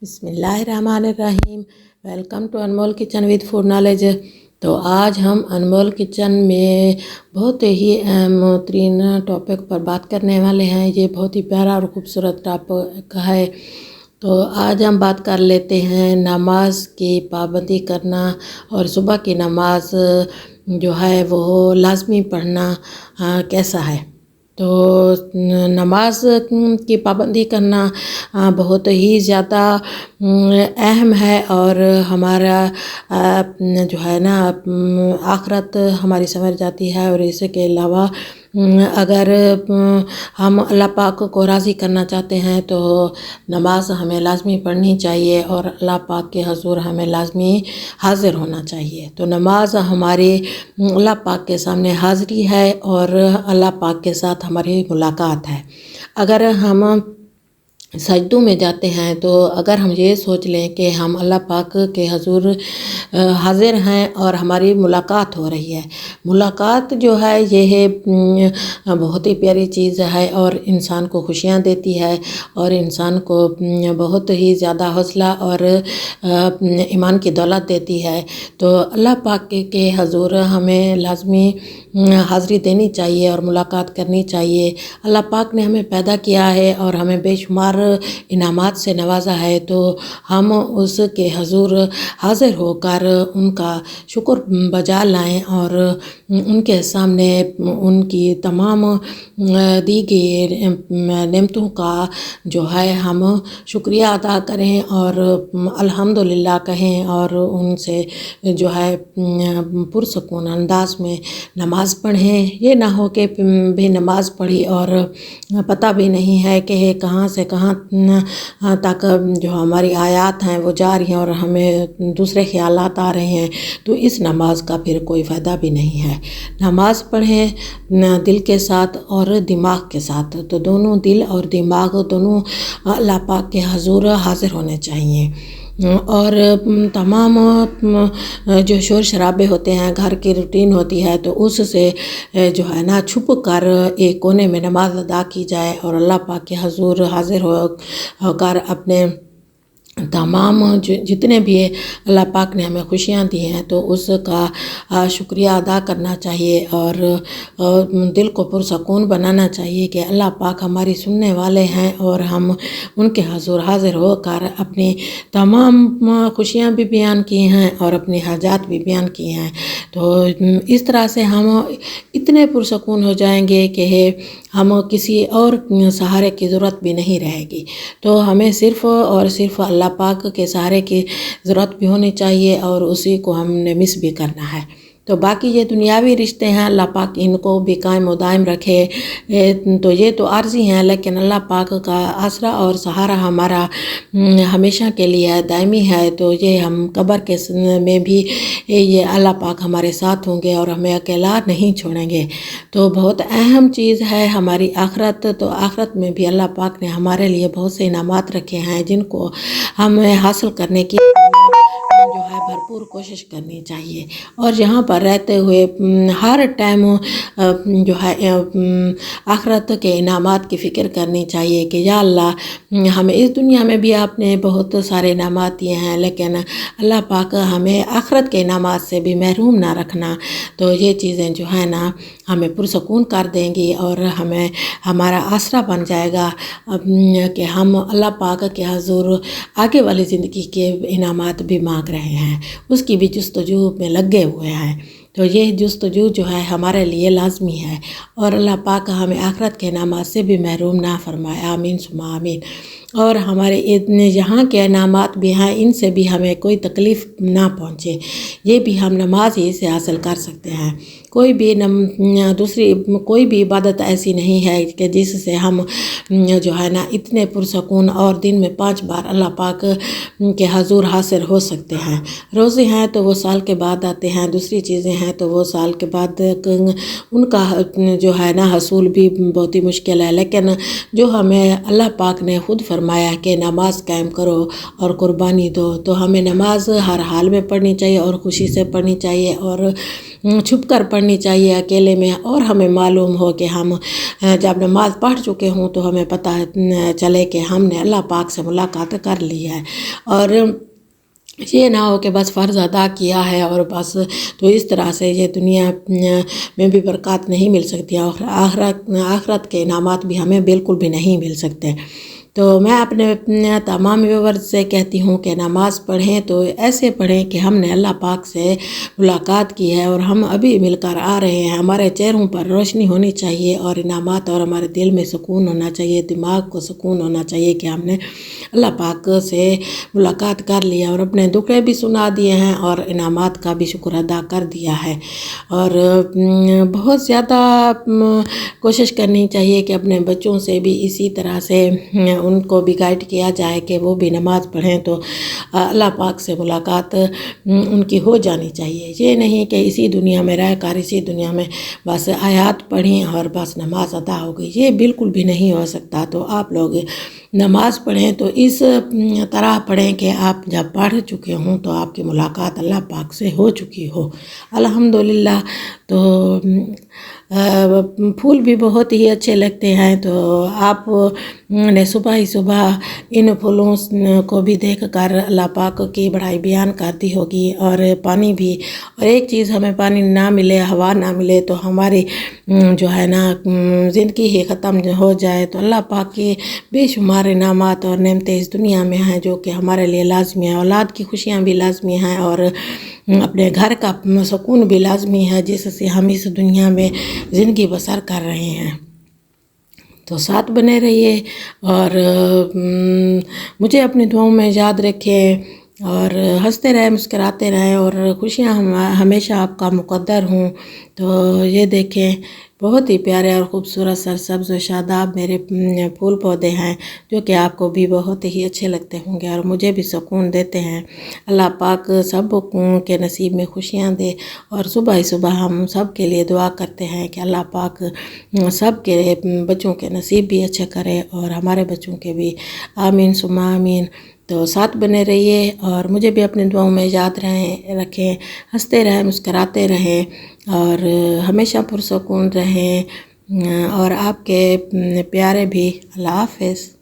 بسم اللہ الرحمن الرحیم۔ ویلکم ٹو انمول کچن وتھ فوڈ نالج۔ تو آج ہم انمول کچن میں بہت ہی اہم ترین ٹاپک پر بات کرنے والے ہیں۔ یہ بہت ہی پیارا اور خوبصورت ٹاپک ہے۔ تو آج ہم بات کر لیتے ہیں نماز کی پابندی کرنا اور صبح کی نماز جو ہے وہ لازمی پڑھنا کیسا ہے۔ تو نماز کی پابندی کرنا بہت ہی زیادہ اہم ہے اور ہمارا جو ہے نا آخرت ہماری سنور جاتی ہے۔ اور اس کے علاوہ اگر ہم اللہ پاک کو راضی کرنا چاہتے ہیں تو نماز ہمیں لازمی پڑھنی چاہیے اور اللہ پاک کے حضور ہمیں لازمی حاضر ہونا چاہیے۔ تو نماز ہمارے اللہ پاک کے سامنے حاضری ہے اور اللہ پاک کے ساتھ ہماری ملاقات ہے۔ اگر ہم سجدوں میں جاتے ہیں تو اگر ہم یہ سوچ لیں کہ ہم اللہ پاک کے حضور حاضر ہیں اور ہماری ملاقات ہو رہی ہے، ملاقات جو ہے یہ بہت ہی پیاری چیز ہے اور انسان کو خوشیاں دیتی ہے اور انسان کو بہت ہی زیادہ حوصلہ اور ایمان کی دولت دیتی ہے۔ تو اللہ پاک کے حضور ہمیں لازمی حاضری دینی چاہیے اور ملاقات کرنی چاہیے۔ اللہ پاک نے ہمیں پیدا کیا ہے اور ہمیں بے شمار انعامات سے نوازا ہے، تو ہم اس کے حضور حاضر ہو کر ان کا شکر بجا لائیں اور ان کے سامنے ان کی تمام دی گئی نعمتوں کا جو ہے ہم شکریہ ادا کریں اور الحمدللہ کہیں اور ان سے جو ہے پرسکون انداز میں نماز پڑھیں۔ یہ نہ ہو کہ بھی نماز پڑھی اور پتہ بھی نہیں ہے کہ کہاں سے کہاں تک جو ہماری آیات ہیں وہ جا رہی ہیں اور ہمیں دوسرے خیالات آ رہے ہیں، تو اس نماز کا پھر کوئی فائدہ بھی نہیں ہے۔ نماز پڑھیں دل کے ساتھ اور دماغ کے ساتھ، تو دونوں دل اور دماغ دونوں اللہ پاک کے حضور حاضر ہونے چاہیے۔ اور تمام جو شور شرابے ہوتے ہیں، گھر کی روٹین ہوتی ہے، تو اس سے جو ہے نا چھپ کر ایک کونے میں نماز ادا کی جائے اور اللہ پاک کے حضور حاضر ہو کر اپنے تمام جتنے بھی اللہ پاک نے ہمیں خوشیاں دی ہیں تو اس کا شکریہ ادا کرنا چاہیے اور دل کو پرسکون بنانا چاہیے کہ اللہ پاک ہماری سننے والے ہیں اور ہم ان کے حضور حاضر ہو کر اپنی تمام خوشیاں بھی بیان کی ہیں اور اپنی حاجات بھی بیان کی ہیں۔ تو اس طرح سے ہم اتنے پرسکون ہو جائیں گے کہ ہم کسی اور سہارے کی ضرورت بھی نہیں رہے گی۔ تو ہمیں صرف اور صرف اللہ پاک کے سہارے کی ضرورت بھی ہونی چاہیے اور اسی کو ہم نے مس بھی کرنا ہے۔ تو باقی یہ دنیاوی رشتے ہیں، اللہ پاک ان کو بھی قائم و دائم رکھے۔ تو یہ تو عارضی ہیں، لیکن اللہ پاک کا آسرا اور سہارا ہمارا ہمیشہ کے لیے دائمی ہے۔ تو یہ ہم قبر کے میں بھی یہ اللہ پاک ہمارے ساتھ ہوں گے اور ہمیں اکیلا نہیں چھوڑیں گے۔ تو بہت اہم چیز ہے ہماری آخرت۔ تو آخرت میں بھی اللہ پاک نے ہمارے لیے بہت سے انعامات رکھے ہیں جن کو ہمیں حاصل کرنے کی جو ہے بھرپور کوشش کرنی چاہیے۔ اور یہاں پر رہتے ہوئے ہر ٹائم جو ہے آخرت کے انعامات کی فکر کرنی چاہیے کہ یا اللہ ہمیں اس دنیا میں بھی آپ نے بہت سارے انعامات دیے ہیں، لیکن اللہ پاک ہمیں آخرت کے انعامات سے بھی محروم نہ رکھنا۔ تو یہ چیزیں جو ہے نا ہمیں پرسکون کر دیں گی اور ہمیں ہمارا آسرا بن جائے گا کہ ہم اللہ پاک کے حضور آگے والی زندگی کے انعامات بھی مانگ رہے ہیں، اس کی بھی جستجو میں لگے ہوئے ہیں۔ تو یہ جستجو جو ہے ہمارے لیے لازمی ہے اور اللہ پاک ہمیں آخرت کے انعامات سے بھی محروم نہ فرمائے، آمین ثم آمین۔ اور ہمارے یہاں کے انعامات بھی ہیں، ان سے بھی ہمیں کوئی تکلیف نہ پہنچے، یہ بھی ہم نماز ہی سے حاصل کر سکتے ہیں۔ کوئی بھی کوئی بھی عبادت ایسی نہیں ہے کہ جس سے ہم جو ہے نا اتنے پرسکون اور دن میں 5 بار اللہ پاک کے حضور حاضر ہو سکتے ہیں۔ روزے ہیں تو وہ سال کے بعد آتے ہیں، دوسری چیزیں ہیں تو وہ سال کے بعد ان کا جو ہے نا حصول بھی بہت ہی مشکل ہے، لیکن جو ہمیں اللہ پاک نے خود فرمایا کہ نماز قائم کرو اور قربانی دو، تو ہمیں نماز ہر حال میں پڑھنی چاہیے اور خوشی سے پڑھنی چاہیے اور چھپ کر پڑھنی چاہیے اکیلے میں، اور ہمیں معلوم ہو کہ ہم جب نماز پڑھ چکے ہوں تو ہمیں پتہ چلے کہ ہم نے اللہ پاک سے ملاقات کر لی ہے، اور یہ نہ ہو کہ بس فرض ادا کیا ہے اور بس، تو اس طرح سے یہ دنیا میں بھی برکات نہیں مل سکتی، اور آخرت کے انعامات بھی ہمیں بالکل بھی نہیں مل سکتے۔ تو میں اپنے تمام ویورز سے کہتی ہوں کہ نماز پڑھیں تو ایسے پڑھیں کہ ہم نے اللہ پاک سے ملاقات کی ہے اور ہم ابھی مل کر آ رہے ہیں، ہمارے چہروں پر روشنی ہونی چاہیے اور انعامات، اور ہمارے دل میں سکون ہونا چاہیے، دماغ کو سکون ہونا چاہیے کہ ہم نے اللہ پاک سے ملاقات کر لیا اور اپنے دکھڑے بھی سنا دیے ہیں اور انعامات کا بھی شکر ادا کر دیا ہے۔ اور بہت زیادہ کوشش کرنی چاہیے کہ اپنے بچوں سے بھی اسی طرح سے ان کو بھی گائیڈ کیا جائے کہ وہ بھی نماز پڑھیں تو اللہ پاک سے ملاقات ان کی ہو جانی چاہیے۔ یہ نہیں کہ اسی دنیا میں رہ کر اسی دنیا میں بس آیات پڑھیں اور بس نماز ادا ہو گئی، یہ بالکل بھی نہیں ہو سکتا۔ تو آپ لوگ نماز پڑھیں تو اس طرح پڑھیں کہ آپ جب پڑھ چکے ہوں تو آپ کی ملاقات اللہ پاک سے ہو چکی ہو۔ الحمدللہ۔ تو پھول بھی بہت ہی اچھے لگتے ہیں، تو آپ نے صبح ہی صبح ان پھولوں کو بھی دیکھ کر اللہ پاک کی بڑائی بیان کر دی ہوگی، اور پانی بھی، اور ایک چیز ہمیں پانی نہ ملے، ہوا نہ ملے تو ہماری جو ہے نا زندگی ہی ختم ہو جائے۔ تو اللہ پاک کی بے شمار انعامات اور نعمتیں اس دنیا میں ہیں جو کہ ہمارے لیے لازمی ہیں، اولاد کی خوشیاں بھی لازمی ہیں، اور اپنے گھر کا سکون بھی لازمی ہے جس سے ہم اس دنیا میں زندگی بسر کر رہے ہیں۔ تو ساتھ بنے رہیے اور مجھے اپنی دعاؤں میں یاد رکھیں، اور ہنستے رہیں، مسکراتے رہیں، اور خوشیاں ہمیشہ آپ کا مقدر ہوں۔ تو یہ دیکھیں بہت ہی پیارے اور خوبصورت سرسبز و شاداب میرے پھول پودے ہیں جو کہ آپ کو بھی بہت ہی اچھے لگتے ہوں گے اور مجھے بھی سکون دیتے ہیں۔ اللہ پاک سب کے نصیب میں خوشیاں دے، اور صبح ہی صبح ہم سب کے لیے دعا کرتے ہیں کہ اللہ پاک سب کے بچوں کے نصیب بھی اچھے کرے اور ہمارے بچوں کے بھی، آمین ثم آمین۔ تو ساتھ بنے رہیے اور مجھے بھی اپنے دعاؤں میں یاد رکھیں، ہنستے رہیں، مسکراتے رہیں، اور ہمیشہ پرسکون رہیں، اور آپ کے پیارے بھی۔ اللہ حافظ۔